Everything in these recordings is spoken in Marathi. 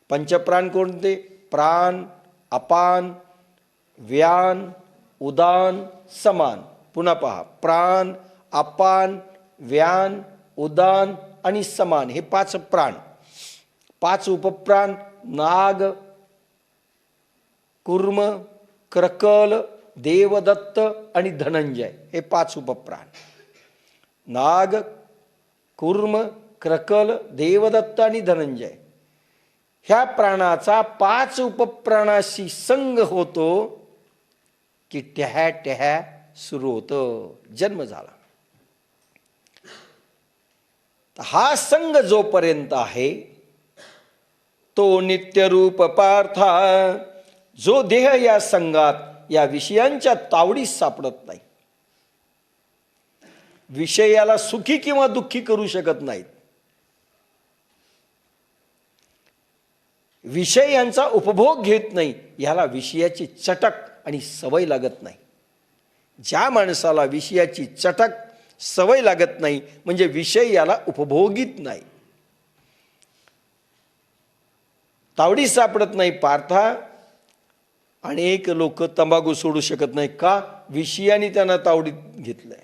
पंचप्राण कोणते? प्राण, अपान, व्यान, उदान, समान. पुन्हा पहा, प्राण, अपान, व्यान, उदान आणि समान हे 5 प्राण. 5 उपप्राण नाग, कूर्म, क्रकल, देवदत्त आणि धनंजय हे 5 उपप्राण. नाग, कूर्म, क्रकल, देवदत्त आणि धनंजय ह्या प्राणाचा 5 उपप्राणाशी संग होतो की टॅह्या टॅह्या सुरू होतं, जन्म झाला. हा संग जोपर्यंत आहे तो नित्यरूप पार्था. जो देह या संगात या विषयांच्या तावडीत सापडत नाही, विषयाला सुखी किंवा दुःखी करू शकत नाहीत, विषय यांचा उपभोग घेत नाही, ह्याला विषयाची चटक आणि सवय लागत नाही. ज्या माणसाला विषयाची चटक सवय लागत नाही म्हणजे विषय याला उपभोगीत नाही, तावडी सापडत नाही. पार्था, अनेक लोक तंबाखू सोडू शकत नाही का? विषयाने त्यांना तावडीत घेतलंय.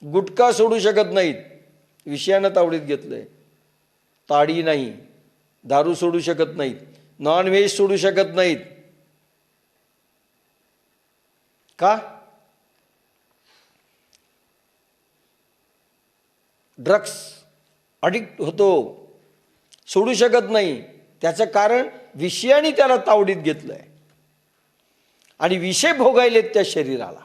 गुटखा सोडू शकत नाहीत, विषयानं तावडीत घेतलंय. ताडी नाही, दारू सोडू शकत नाहीत, नॉनव्हेज सोडू शकत नाहीत का? ड्रग्स अडिक्ट होतो, सोडू शकत नाही. त्याचं कारण विषयाने त्याला तावडीत घेतलंय आणि विषय भोगायलेत त्या शरीराला.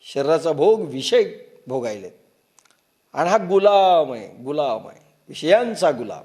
शरीराचा भोग विषय भोगायलेत आणि हा गुलाम आहे, गुलाम आहे, विषयांचा गुलाम.